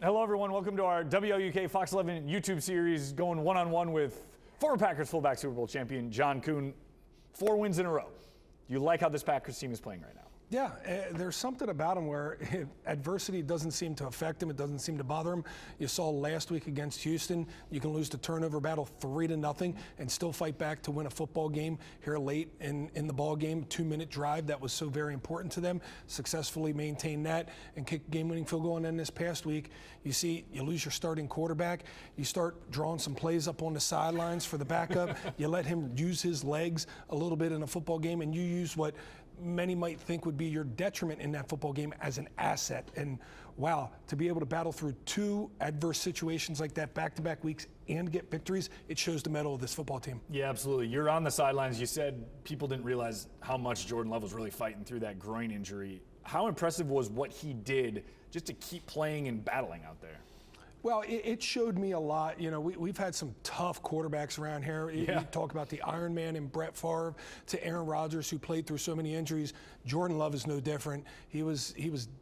Hello, everyone. Welcome to our WLUK Fox 11 YouTube series going one-on-one with former Packers fullback Super Bowl champion John Kuhn. 4 wins in a row. Do you like how this Packers team is playing right now? Yeah, there's something about him where adversity doesn't seem to affect him. It doesn't seem to bother him. You saw last week against Houston, you can lose the turnover battle 3-0 and still fight back to win a football game here late in the ball game. 2-minute drive that was so very important to them. Successfully maintained that and kicked game-winning field goal. And then this past week, you see you lose your starting quarterback. You start drawing some plays up on the sidelines for the backup. You let him use his legs a little bit in a football game, and you use what many might think would be your detriment in that football game as an asset. And wow, to be able to battle through 2 adverse situations like that back-to-back weeks and get victories, it shows the mettle of this football team. Yeah, absolutely. You're on the sidelines. You said people didn't realize how much Jordan Love was really fighting through that groin injury. How impressive was what he did just to keep playing and battling out there? Well, it showed me a lot. You know, we've had some tough quarterbacks around here. Yeah. You talk about the Iron Man and Brett Favre to Aaron Rodgers, who played through so many injuries. Jordan Love is no different. He was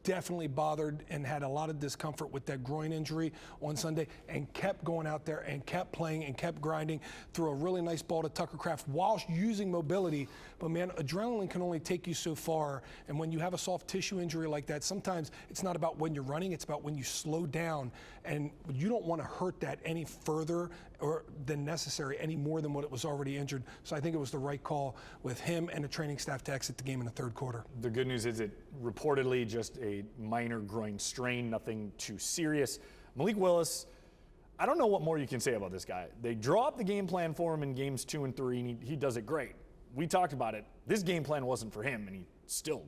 definitely bothered and had a lot of discomfort with that groin injury on Sunday, and kept going out there and kept playing and kept grinding. Threw a really nice ball to Tucker Kraft while using mobility. But man, adrenaline can only take you so far. And when you have a soft tissue injury like that, sometimes it's not about when you're running, it's about when you slow down. And you don't want to hurt that any further than necessary, any more than what it was already injured. So I think it was the right call with him and the training staff to exit the game in the third quarter. The good news is it reportedly just a minor groin strain, nothing too serious. Malik Willis, I don't know what more you can say about this guy. They draw up the game plan for him in games 2 and 3, and he does it great. We talked about it. This game plan wasn't for him, and he still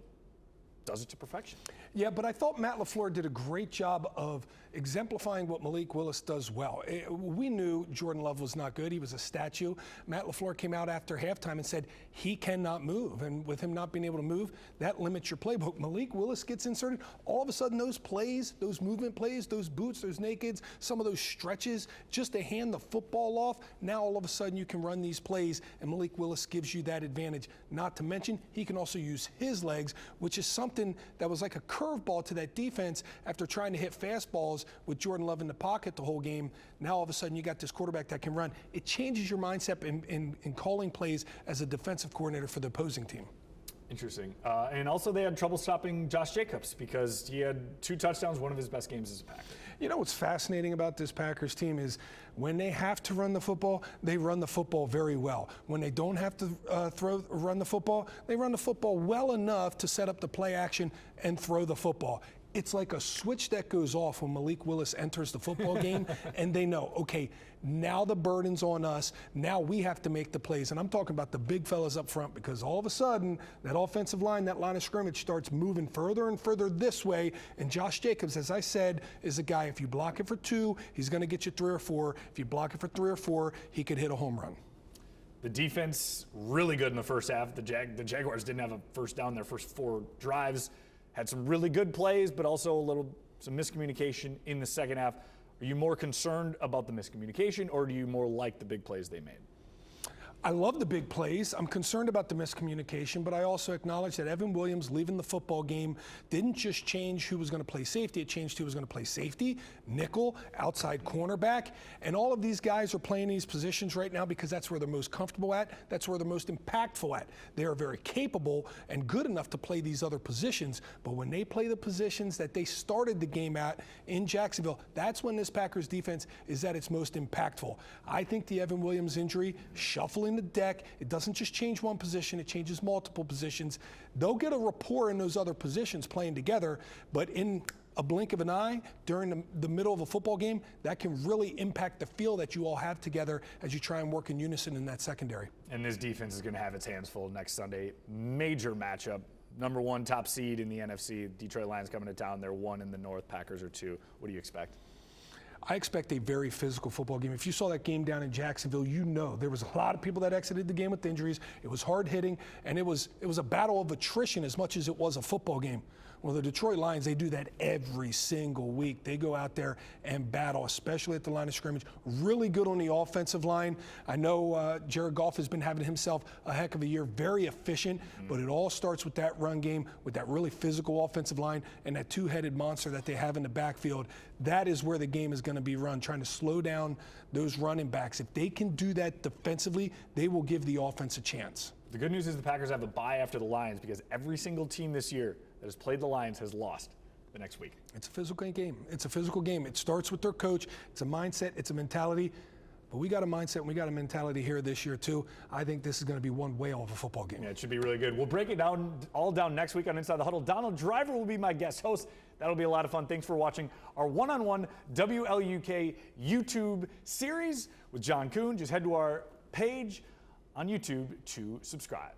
does it to perfection. Yeah, but I thought Matt LaFleur did a great job of exemplifying what Malik Willis does well. We knew Jordan Love was not good. He was a statue. Matt LaFleur came out after halftime and said he cannot move. And with him not being able to move, that limits your playbook. Malik Willis gets inserted. All of a sudden, those plays, those movement plays, those boots, those nakeds, some of those stretches, just to hand the football off, now all of a sudden you can run these plays, and Malik Willis gives you that advantage. Not to mention, he can also use his legs, which is something that was like a curveball to that defense after trying to hit fastballs with Jordan Love in the pocket the whole game. Now all of a sudden you got this quarterback that can run. It changes your mindset in calling plays as a defensive coordinator for the opposing team. Interesting. And also they had trouble stopping Josh Jacobs because he had 2 touchdowns, one of his best games as a Packer. You know what's fascinating about this Packers team is when they have to run the football, they run the football very well. When they don't have to run the football, they run the football well enough to set up the play action and throw the football. It's like a switch that goes off when Malik Willis enters the football game, and they know, okay, now the burden's on us. Now we have to make the plays. And I'm talking about the big fellas up front, because all of a sudden, that offensive line, that line of scrimmage starts moving further and further this way. And Josh Jacobs, as I said, is a guy, if you block it for 2, he's going to get you 3 or 4. If you block it for 3 or 4, he could hit a home run. The defense, really good in the first half. The Jaguars didn't have a first down their first 4 drives. Had some really good plays, but also some miscommunication in the second half. Are you more concerned about the miscommunication, or do you more like the big plays they made? I love the big plays. I'm concerned about the miscommunication, but I also acknowledge that Evan Williams leaving the football game didn't just change who was going to play safety. It changed who was going to play safety, nickel, outside cornerback. And all of these guys are playing these positions right now because that's where they're most comfortable at. That's where they're most impactful at. They are very capable and good enough to play these other positions. But when they play the positions that they started the game at in Jacksonville, that's when this Packers defense is at its most impactful. I think the Evan Williams injury, shuffling the deck, it doesn't just change one position, it changes multiple positions. They'll get a rapport in those other positions playing together, but in a blink of an eye during the middle of a football game, that can really impact the feel that you all have together as you try and work in unison in that secondary. And this defense is going to have its hands full next Sunday. Major matchup. Number 1 top seed in the NFC. Detroit Lions coming to town. They're 1 in the North. Packers are 2. What do you expect? I expect a very physical football game. If you saw that game down in Jacksonville, you know there was a lot of people that exited the game with injuries. It was hard hitting, and it was a battle of attrition as much as it was a football game. Well, the Detroit Lions, they do that every single week. They go out there and battle, especially at the line of scrimmage. Really good on the offensive line. I know Jared Goff has been having himself a heck of a year, very efficient, but it all starts with that run game, with that really physical offensive line and that two-headed monster that they have in the backfield. That is where the game is going to be run, trying to slow down those running backs. If they can do that defensively, they will give the offense a chance. The good news is the Packers have a bye after the Lions because every single team this year that has played the Lions has lost the next week. It's a physical game. It's a physical game. It starts with their coach. It's a mindset. It's a mentality. But we got a mindset and we got a mentality here this year, too. I think this is going to be one whale of a football game. Yeah, it should be really good. We'll break it down next week on Inside the Huddle. Donald Driver will be my guest host. That'll be a lot of fun. Thanks for watching our one-on-one WLUK YouTube series with John Kuhn. Just head to our page on YouTube to subscribe.